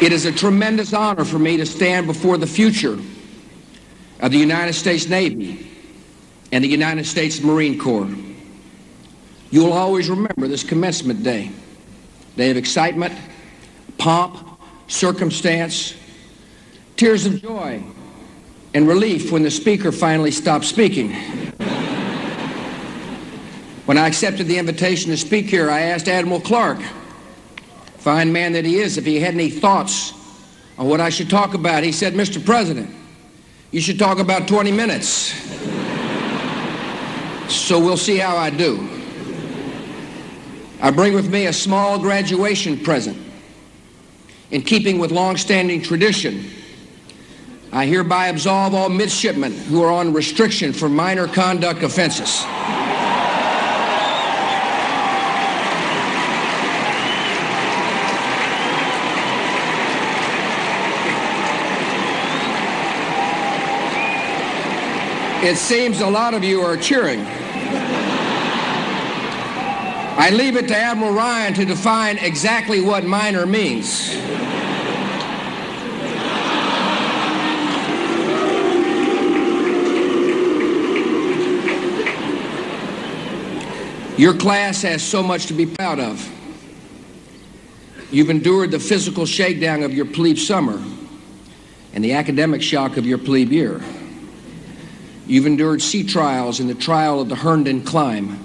It is a tremendous honor for me to stand before the future of the United States Navy and the United States Marine Corps. You will always remember this commencement day, day of excitement, pomp, circumstance, tears of joy, and relief when the speaker finally stopped speaking. When I accepted the invitation to speak here, I asked Admiral Clark, fine man that he is, if he had any thoughts on what I should talk about. He said, "Mr. President, you should talk about 20 minutes. So we'll see how I do. I bring with me a small graduation present. In keeping with long-standing tradition, I hereby absolve all midshipmen who are on restriction for minor conduct offenses. It seems a lot of you are cheering. I leave it to Admiral Ryan to define exactly what minor means. Your class has so much to be proud of. You've endured the physical shakedown of your plebe summer and the academic shock of your plebe year. You've endured sea trials and the trial of the Herndon climb.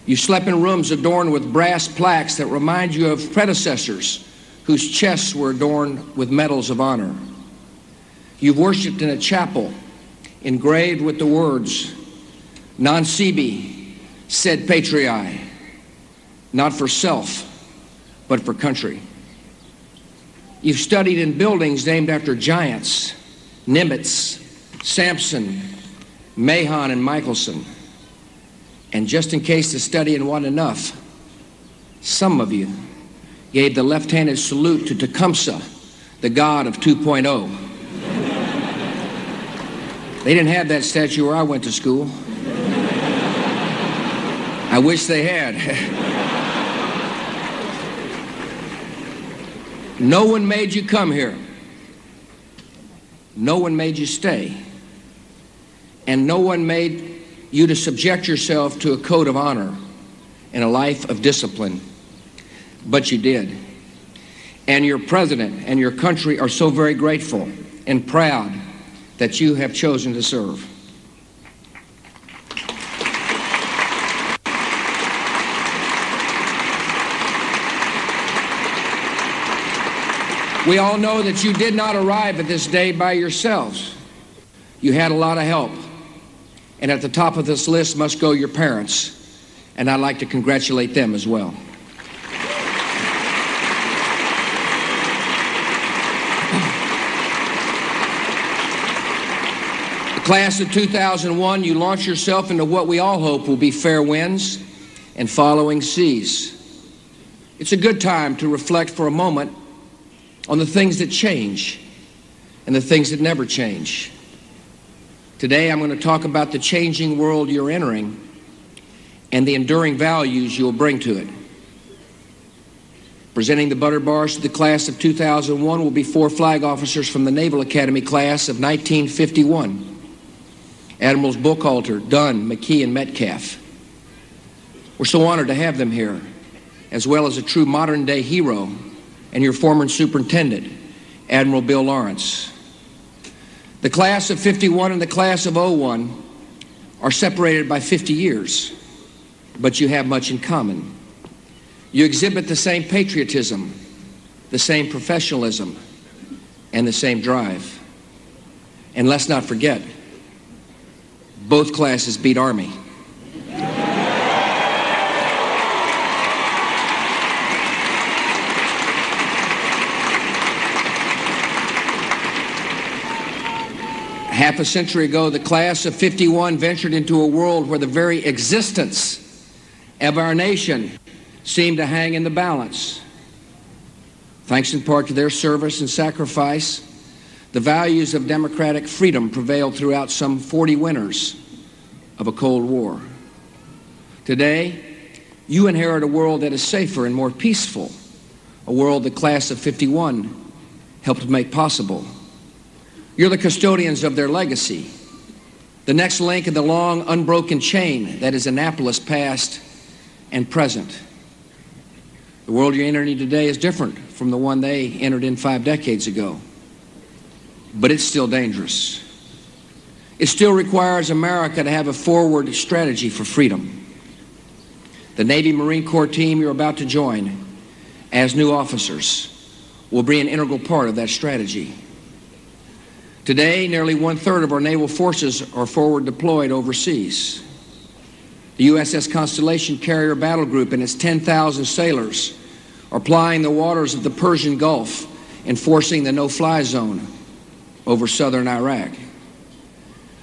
You slept in rooms adorned with brass plaques that remind you of predecessors whose chests were adorned with medals of honor. You've worshiped in a chapel engraved with the words, "Non sibi sed patriae," not for self, but for country. You've studied in buildings named after giants, Nimitz, Samson, Mahon, and Michelson. And just in case the studying wasn't enough, some of you gave the left-handed salute to Tecumseh, the god of 2.0. They didn't have that statue where I went to school. I wish they had. No one made you come here. No one made you stay. And no one made you to subject yourself to a code of honor and a life of discipline. But you did. And your president and your country are so very grateful and proud that you have chosen to serve. We all know that you did not arrive at this day by yourselves. You had a lot of help. And at the top of this list must go your parents. And I'd like to congratulate them as well. The class of 2001, you launch yourself into what we all hope will be fair winds and following seas. It's a good time to reflect for a moment on the things that change and the things that never change. Today, I'm going to talk about the changing world you're entering and the enduring values you'll bring to it. Presenting the butter bars to the class of 2001 will be 4 flag officers from the Naval Academy class of 1951. Admirals Buchalter, Dunn, McKee, and Metcalf. We're so honored to have them here, as well as a true modern-day hero and your former superintendent, Admiral Bill Lawrence. The class of 51 and the class of 01 are separated by 50 years, but you have much in common. You exhibit the same patriotism, the same professionalism, and the same drive. And let's not forget, both classes beat Army. Half a century ago, the class of 51 ventured into a world where the very existence of our nation seemed to hang in the balance. Thanks in part to their service and sacrifice, the values of democratic freedom prevailed throughout some 40 winters of a Cold War. Today, you inherit a world that is safer and more peaceful, a world the class of '51 helped make possible. You're the custodians of their legacy, the next link in the long, unbroken chain that is Annapolis past and present. The world you're entering today is different from the one they entered in 5 decades ago, but it's still dangerous. It still requires America to have a forward strategy for freedom. The Navy Marine Corps team you're about to join as new officers will be an integral part of that strategy. Today, nearly 1/3 of our naval forces are forward deployed overseas. The USS Constellation Carrier Battle Group and its 10,000 sailors are plying the waters of the Persian Gulf, enforcing the no-fly zone over southern Iraq.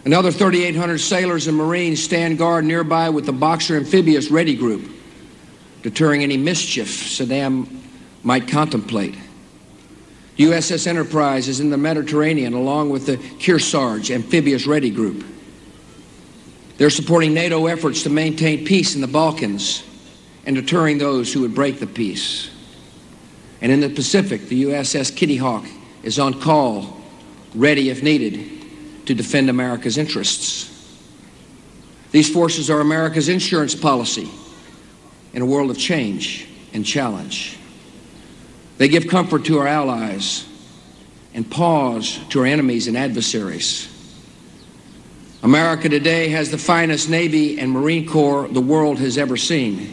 Another 3,800 sailors and Marines stand guard nearby with the Boxer Amphibious Ready Group, deterring any mischief Saddam might contemplate. USS Enterprise is in the Mediterranean along with the Kearsarge Amphibious Ready Group. They're supporting NATO efforts to maintain peace in the Balkans and deterring those who would break the peace. And in the Pacific, the USS Kitty Hawk is on call, ready if needed, to defend America's interests. These forces are America's insurance policy in a world of change and challenge. They give comfort to our allies and pause to our enemies and adversaries. America today has the finest Navy and Marine Corps the world has ever seen.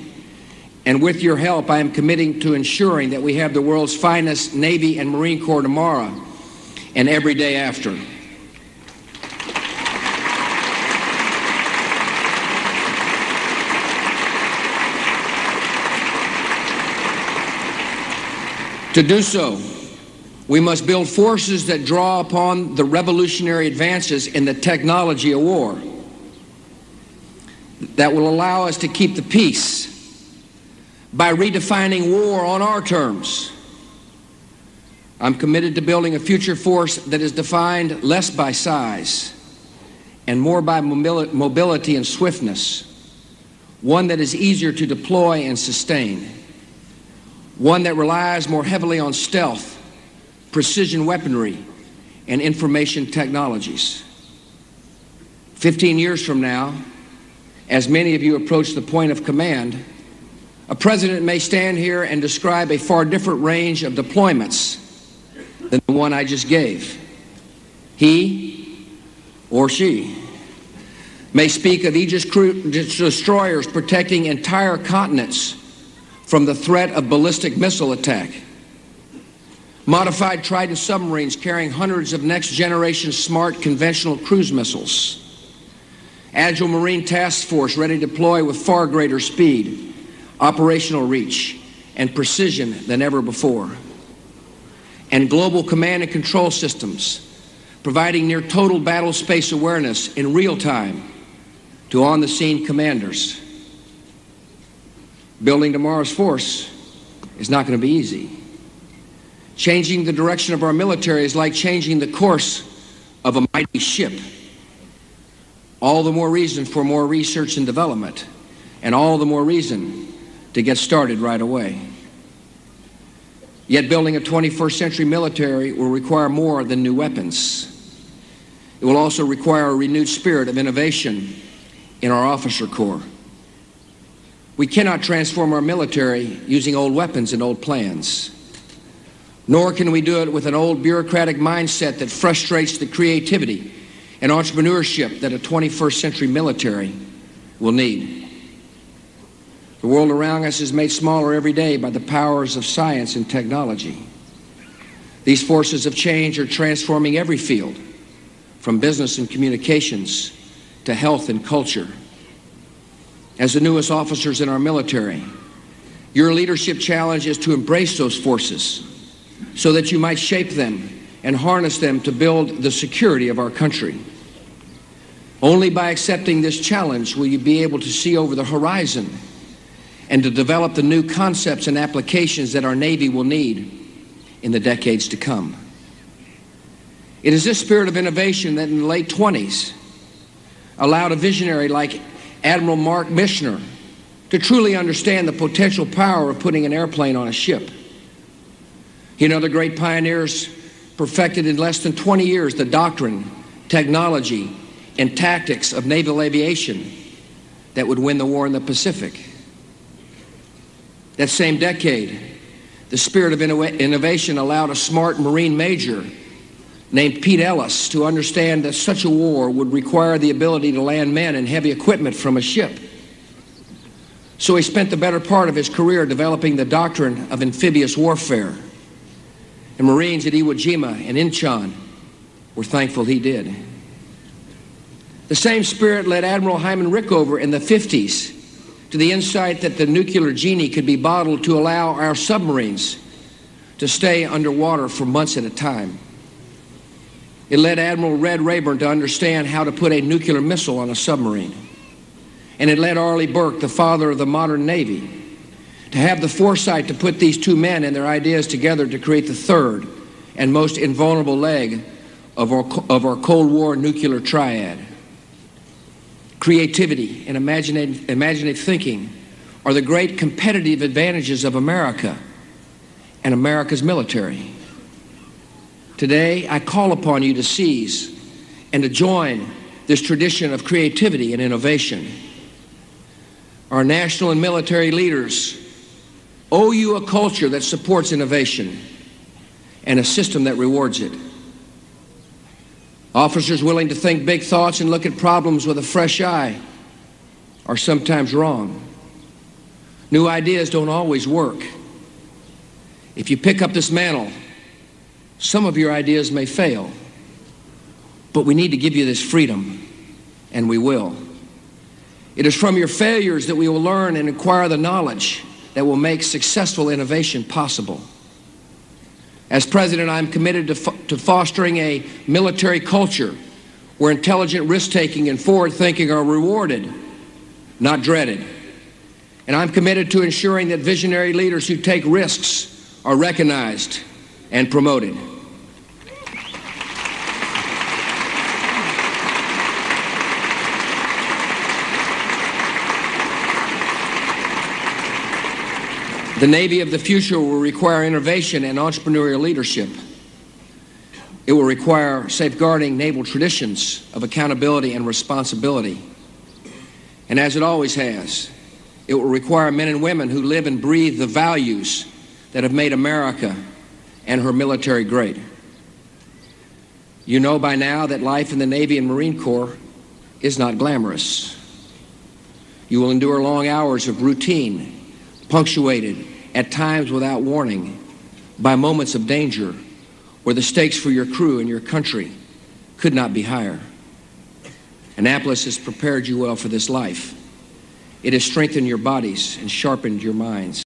And with your help, I am committing to ensuring that we have the world's finest Navy and Marine Corps tomorrow and every day after. To do so, we must build forces that draw upon the revolutionary advances in the technology of war that will allow us to keep the peace by redefining war on our terms. I'm committed to building a future force that is defined less by size and more by mobility and swiftness, one that is easier to deploy and sustain, one that relies more heavily on stealth, precision weaponry, and information technologies. 15 years from now, as many of you approach the point of command, a president may stand here and describe a far different range of deployments than the one I just gave. He or she may speak of Aegis destroyers protecting entire continents from the threat of ballistic missile attack, modified Trident submarines carrying hundreds of next-generation smart conventional cruise missiles, agile Marine task force ready to deploy with far greater speed, operational reach, and precision than ever before, and global command and control systems providing near total battle space awareness in real time to on-the-scene commanders. Building tomorrow's force is not going to be easy. Changing the direction of our military is like changing the course of a mighty ship. All the more reason for more research and development, and all the more reason to get started right away. Yet building a 21st century military will require more than new weapons. It will also require a renewed spirit of innovation in our officer corps. We cannot transform our military using old weapons and old plans. Nor can we do it with an old bureaucratic mindset that frustrates the creativity and entrepreneurship that a 21st century military will need. The world around us is made smaller every day by the powers of science and technology. These forces of change are transforming every field, from business and communications to health and culture. As the newest officers in our military, your leadership challenge is to embrace those forces so that you might shape them and harness them to build the security of our country. Only by accepting this challenge will you be able to see over the horizon and to develop the new concepts and applications that our Navy will need in the decades to come. It is this spirit of innovation that in the late 20s allowed a visionary like Admiral Mark Mishner to truly understand the potential power of putting an airplane on a ship. He and other great pioneers perfected in less than 20 years the doctrine, technology, and tactics of naval aviation that would win the war in the Pacific. That same decade, the spirit of innovation allowed a smart Marine major named Pete Ellis to understand that such a war would require the ability to land men and heavy equipment from a ship. So he spent the better part of his career developing the doctrine of amphibious warfare. And Marines at Iwo Jima and Incheon were thankful he did. The same spirit led Admiral Hyman Rickover in the 50s to the insight that the nuclear genie could be bottled to allow our submarines to stay underwater for months at a time. It led Admiral Red Rayburn to understand how to put a nuclear missile on a submarine. And it led Arleigh Burke, the father of the modern Navy, to have the foresight to put these two men and their ideas together to create the third and most invulnerable leg of our Cold War nuclear triad. Creativity and imaginative thinking are the great competitive advantages of America and America's military. Today, I call upon you to seize and to join this tradition of creativity and innovation. Our national and military leaders owe you a culture that supports innovation and a system that rewards it. Officers willing to think big thoughts and look at problems with a fresh eye are sometimes wrong. New ideas don't always work. If you pick up this mantle, some of your ideas may fail, but we need to give you this freedom, and we will. It is from your failures that we will learn and acquire the knowledge that will make successful innovation possible. As president, I'm committed to fostering a military culture where intelligent risk-taking and forward-thinking are rewarded, not dreaded. And I'm committed to ensuring that visionary leaders who take risks are recognized and promoted. The Navy of the future will require innovation and entrepreneurial leadership. It will require safeguarding naval traditions of accountability and responsibility. And as it always has, it will require men and women who live and breathe the values that have made America and her military great. You know by now that life in the Navy and Marine Corps is not glamorous. You will endure long hours of routine, punctuated, at times without warning, by moments of danger where the stakes for your crew and your country could not be higher. Annapolis has prepared you well for this life. It has strengthened your bodies and sharpened your minds.